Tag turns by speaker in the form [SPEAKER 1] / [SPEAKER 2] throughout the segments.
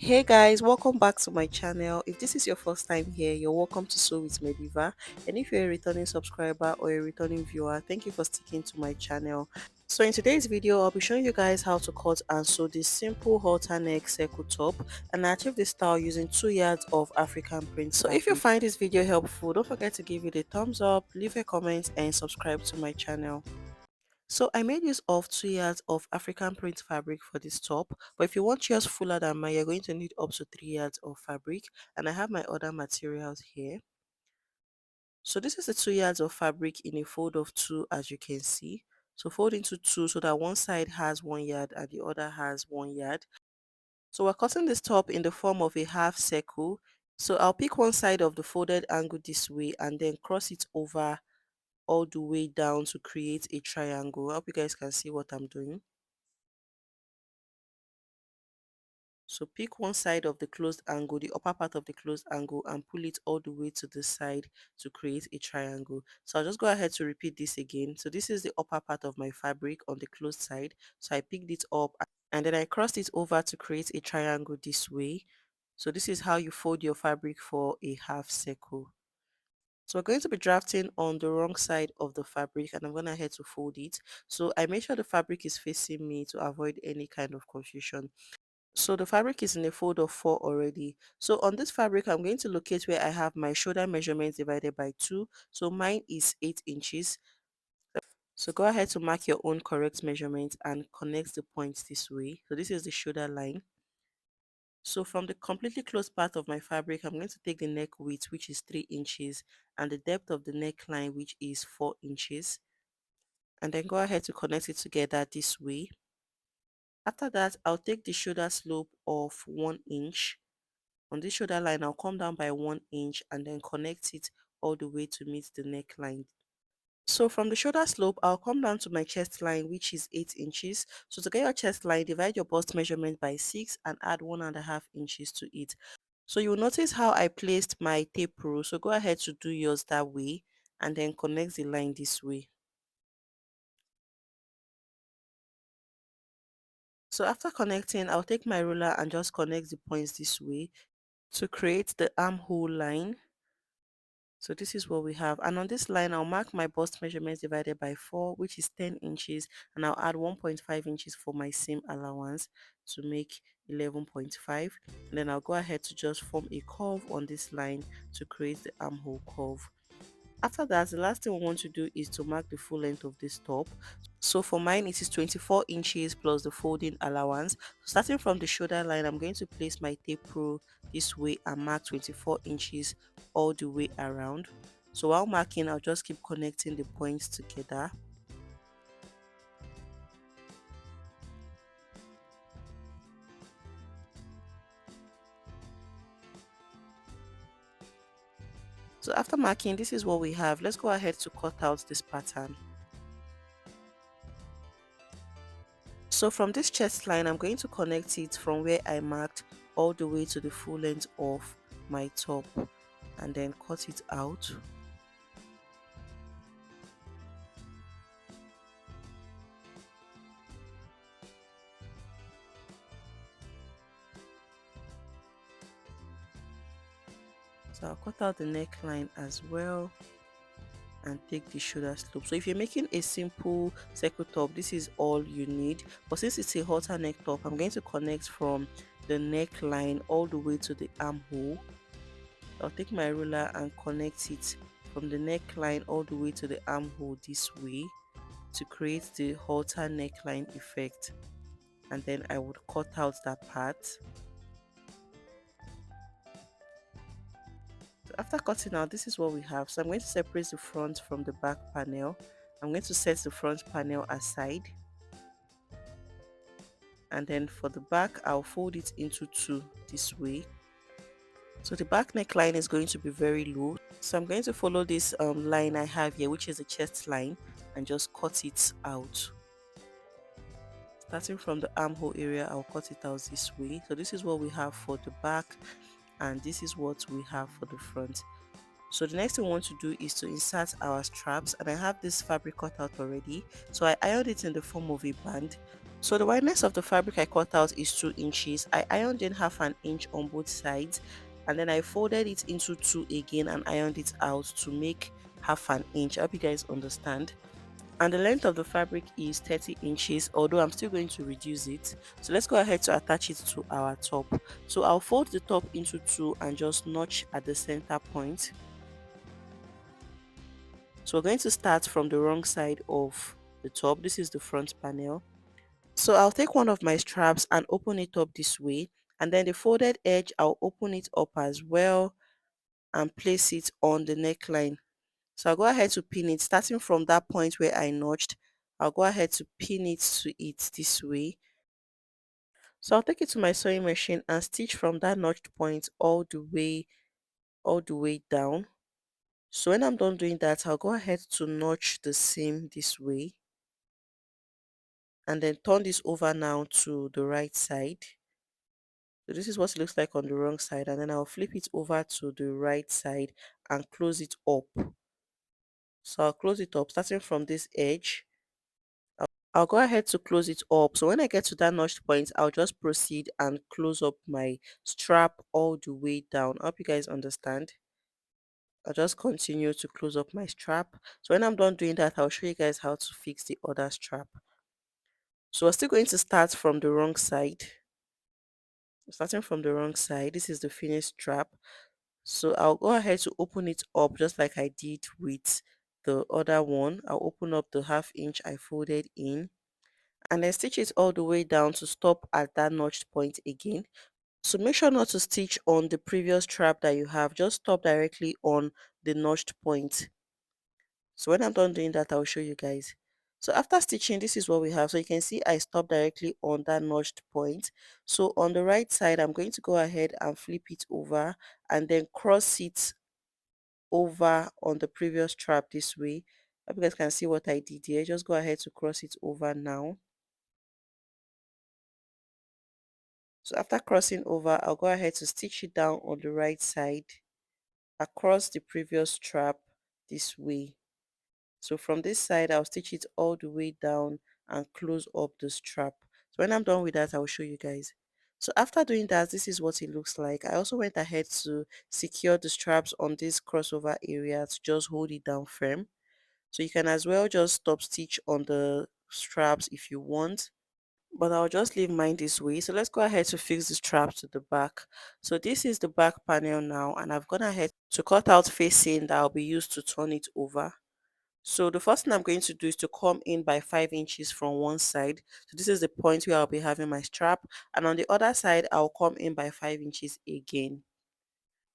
[SPEAKER 1] Hey guys, welcome back to my channel. If this is your first time here, you're welcome to Sew with Mediva. And if you're a returning subscriber or a returning viewer, thank you for sticking to my channel. So in today's video, I'll be showing you guys how to cut and sew this simple halter neck circle top, and I achieved this style using 2 yards of African print So if you find this video helpful, don't forget to give it a thumbs up, leave a comment and subscribe to my channel. So I made use of 2 yards of African print fabric for this top, but if you want yours fuller than mine, you're going to need up to 3 yards of fabric, and I have my other materials here. So this is the 2 yards of fabric in a fold of 2, as you can see. So fold into 2 so that one side has 1 yard and the other has 1 yard. So we're cutting this top in the form of a half circle. So I'll pick one side of the folded angle this way and then cross it over all the way down to create a triangle. I hope you guys can see what I'm doing. So pick one side of the closed angle, the upper part of the closed angle, and pull it all the way to the side to create a triangle. So I'll just go ahead to repeat this again. So this is the upper part of my fabric on the closed side. So I picked it up and then I crossed it over to create a triangle this way. So this is how you fold your fabric for a half circle. So we're going to be drafting on the wrong side of the fabric, and I'm going ahead to fold it. So I make sure the fabric is facing me to avoid any kind of confusion. So the fabric is in a fold of 4 already. So on this fabric, I'm going to locate where I have my shoulder measurement divided by 2. So mine is 8 inches. So go ahead to mark your own correct measurement and connect the points this way. So this is the shoulder line. So from the completely closed part of my fabric, I'm going to take the neck width, which is 3 inches, and the depth of the neckline, which is 4 inches. And then go ahead to connect it together this way. After that, I'll take the shoulder slope of 1 inch. On this shoulder line, I'll come down by 1 inch and then connect it all the way to meet the neckline. So from the shoulder slope, I'll come down to my chest line, which is 8 inches. So to get your chest line, divide your bust measurement by 6 and add 1.5 inches to it. So you'll notice how I placed my tape rule. So go ahead to do yours that way and then connect the line this way. So after connecting, I'll take my ruler and just connect the points this way to create the armhole line. So this is what we have, and on this line I'll mark my bust measurements divided by 4, which is 10 inches, and I'll add 1.5 inches for my seam allowance to make 11.5, and then I'll go ahead to just form a curve on this line to create the armhole curve. After that, the last thing we want to do is to mark the full length of this top. So for mine it is 24 inches plus the folding allowance. Starting from the shoulder line, I'm going to place my tape rule this way and mark 24 inches all the way around. So while marking, I'll just keep connecting the points together. So after marking, this is what we have. Let's go ahead to cut out this pattern. So from this chest line, I'm going to connect it from where I marked all the way to the full length of my top and then cut it out. So I'll cut out the neckline as well and take the shoulder slope. So if you're making a simple circle top, this is all you need, but since it's a halter neck top, I'm going to connect from the neckline all the way to the armhole. I'll take my ruler and connect it from the neckline all the way to the armhole this way to create the halter neckline effect, and then I would cut out that part. So after cutting out, this is what we have. So I'm going to separate the front from the back panel. I'm going to set the front panel aside, and then for the back I'll fold it into 2 this way. So the back neckline is going to be very low, so I'm going to follow this line I have here, which is the chest line, and just cut it out. Starting from the armhole area, I'll cut it out this way. So this is what we have for the back, and this is what we have for the front. So the next thing we want to do is to insert our straps, and I have this fabric cut out already, so I ironed it in the form of a band. So the wideness of the fabric I cut out is 2 inches. I ironed in half an inch on both sides, and then I folded it into 2 again and ironed it out to make half an inch. I hope you guys understand. And the length of the fabric is 30 inches, although I'm still going to reduce it. So let's go ahead to attach it to our top. So I'll fold the top into 2 and just notch at the center point. So we're going to start from the wrong side of the top. This is the front panel. So I'll take one of my straps and open it up this way, and then the folded edge I'll open it up as well and place it on the neckline. So I'll go ahead to pin it starting from that point where I notched. I'll go ahead to pin it to it this way. So I'll take it to my sewing machine and stitch from that notched point all the way down. So when I'm done doing that, I'll go ahead to notch the seam this way and then turn this over now to the right side. So this is what it looks like on the wrong side, and then I'll flip it over to the right side and close it up. So I'll close it up starting from this edge. I'll go ahead to close it up. So when I get to that notch point, I'll just proceed and close up my strap all the way down. I hope you guys understand. I'll just continue to close up my strap. So when I'm done doing that, I'll show you guys how to fix the other strap. So we're still going to start from the wrong side. Starting from the wrong side, this is the finished strap. So I'll go ahead to open it up just like I did with the other one. I'll open up the half inch I folded in and then stitch it all the way down to stop at that notched point again. So make sure not to stitch on the previous strap that you have, just stop directly on the notched point. So when I'm done doing that, I'll show you guys. So after stitching, this is what we have. So you can see I stopped directly on that notched point. So on the right side, I'm going to go ahead and flip it over and then cross it over on the previous strap this way. Hope you guys can see what I did here. Just go ahead to cross it over now. So after crossing over, I'll go ahead to stitch it down on the right side across the previous strap this way. So from this side, I'll stitch it all the way down and close up the strap. So when I'm done with that, I'll show you guys. So after doing that, this is what it looks like. I also went ahead to secure the straps on this crossover area to just hold it down firm. So you can as well just stop stitch on the straps if you want, but I'll just leave mine this way. So let's go ahead to fix the straps to the back. So this is the back panel now, and I've gone ahead to cut out facing that I'll be used to turn it over. So the first thing I'm going to do is to come in by 5 inches from one side. So this is the point where I'll be having my strap, and on the other side I'll come in by 5 inches again.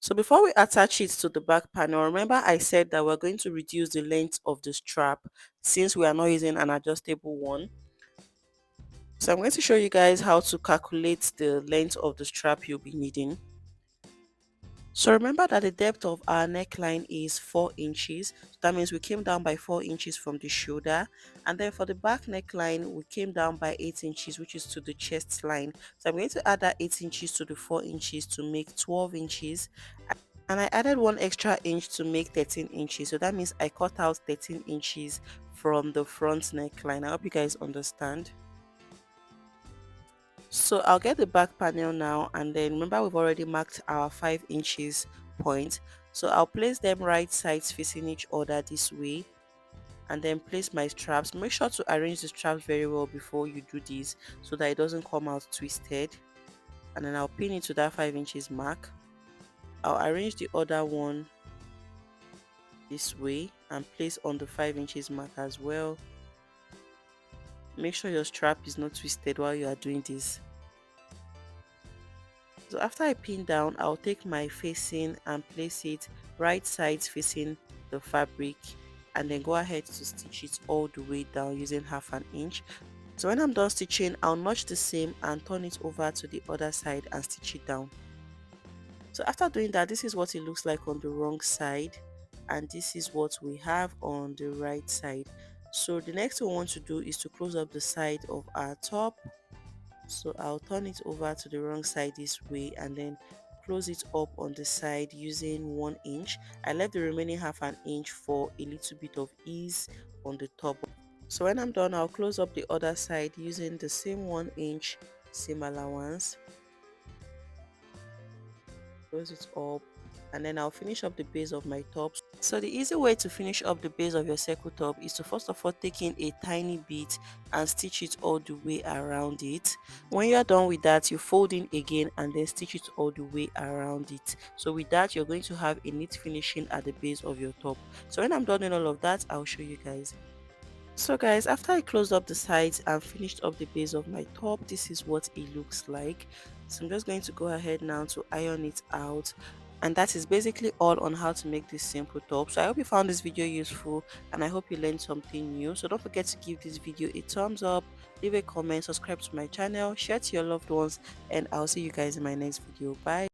[SPEAKER 1] So before we attach it to the back panel, remember I said that we're going to reduce the length of the strap since we are not using an adjustable one. So I'm going to show you guys how to calculate the length of the strap you'll be needing. So remember that the depth of our neckline is 4 inches. So that means we came down by 4 inches from the shoulder. And then for the back neckline, we came down by 8 inches, which is to the chest line. So I'm going to add that 8 inches to the 4 inches to make 12 inches. And I added 1 extra inch to make 13 inches. So that means I cut out 13 inches from the front neckline. I hope you guys understand. So I'll get the back panel now, and then remember we've already marked our 5 inches point. So I'll place them right sides facing each other this way and then place my straps. Make sure to arrange the straps very well before you do this so that it doesn't come out twisted. And then I'll pin it to that 5 inches mark. I'll arrange the other one this way and place on the 5 inches mark as well. Make sure your strap is not twisted while you are doing this. So after I pin down, I'll take my facing and place it right sides facing the fabric and then go ahead to stitch it all the way down using half an inch. So when I'm done stitching, I'll notch the seam and turn it over to the other side and stitch it down. So after doing that, this is what it looks like on the wrong side, and this is what we have on the right side. So the next thing we want to do is to close up the side of our top. So I'll turn it over to the wrong side this way and then close it up on the side using 1 inch. I left the remaining half an inch for a little bit of ease on the top. So when I'm done, I'll close up the other side using the same 1 inch seam allowance. Close it up, and then I'll finish up the base of my top. So the easy way to finish up the base of your circle top is to first of all take in a tiny bit and stitch it all the way around it. When you're done with that, you fold in again and then stitch it all the way around it. So with that, you're going to have a neat finishing at the base of your top. So when I'm done with all of that, I'll show you guys. So guys, after I closed up the sides and finished up the base of my top, this is what it looks like. So I'm just going to go ahead now to iron it out, and that is basically all on how to make this simple top. So I hope you found this video useful and I hope you learned something new. So don't forget to give this video a thumbs up, leave a comment, subscribe to my channel, share to your loved ones, and I'll see you guys in my next video. Bye.